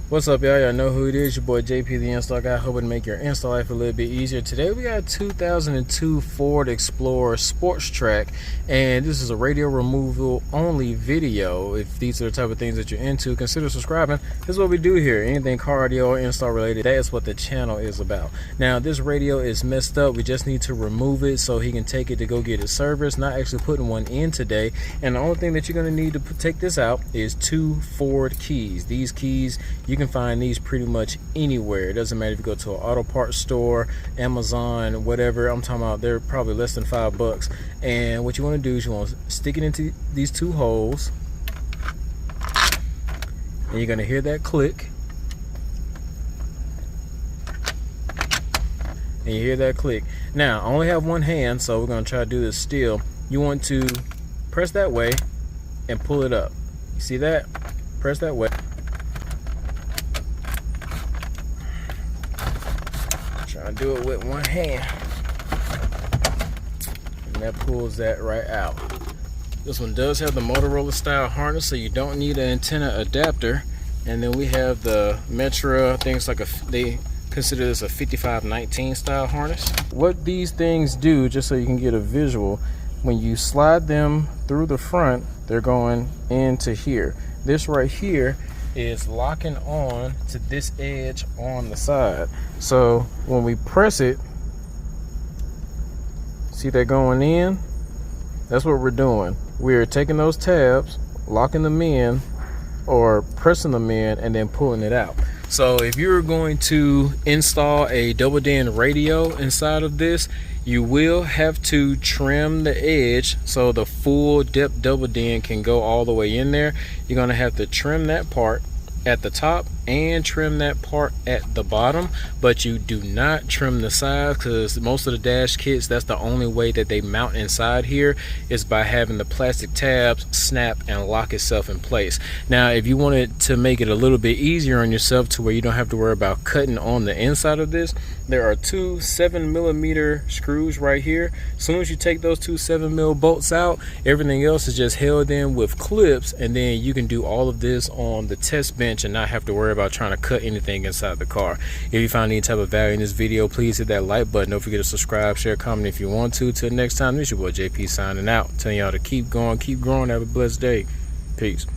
What's up, y'all? Y'all know who it is. Your boy JP the Install Guy, hoping to make your install life a little bit easier. Today we got 2002 Ford Explorer Sports Trac, and this is a radio removal only video. If these are the type of things that you're into, consider subscribing. This is what we do here. Anything car radio or install related, that is what the channel is about. Now this radio is messed up. We just need to remove it so he can take it to go get it serviced. Not actually putting one in today. And the only thing that you're going to need to take this out is 2 Ford keys. These keys, you can find these pretty much anywhere. It doesn't matter if you go to an auto parts store, Amazon, whatever. I'm talking about they're probably less than $5. And what you want to do is you want to stick it into these 2 holes, and you're going to hear that click, and you hear that click. Now I only have one hand, so we're going to try to do this still. You want to press that way and pull it up. You see that? Press that way. Trying to do it with one hand, and that pulls that right out. This one does have the Motorola style harness, so you don't need an antenna adapter. And then we have the Metro, I think it's like they consider this a 5519 style harness. What these things do, just so you can get a visual, when you slide them through the front, they're going into here. This right here is locking on to this edge on the side. So when we press it, see that going in? That's what we're doing. We're taking those tabs, locking them in, or pressing them in, and then pulling it out. So if you're going to install a double DIN radio inside of this, you will have to trim the edge so the full depth double DIN can go all the way in there. You're going to have to trim that part at the top and trim that part at the bottom, but you do not trim the sides, because most of the dash kits, that's the only way that they mount inside here, is by having the plastic tabs snap and lock itself in place. Now if you wanted to make it a little bit easier on yourself to where you don't have to worry about cutting on the inside of this, there are 2 7mm screws right here. As soon as you take those 2 7mm bolts out, everything else is just held in with clips, and then you can do all of this on the test bench and not have to worry about trying to cut anything inside the car. If you find any type of value in this video, please hit that like button. Don't forget to subscribe, share, comment if you want to. Till next time, this is your boy JP signing out, telling y'all to keep going, keep growing. Have a blessed day. Peace.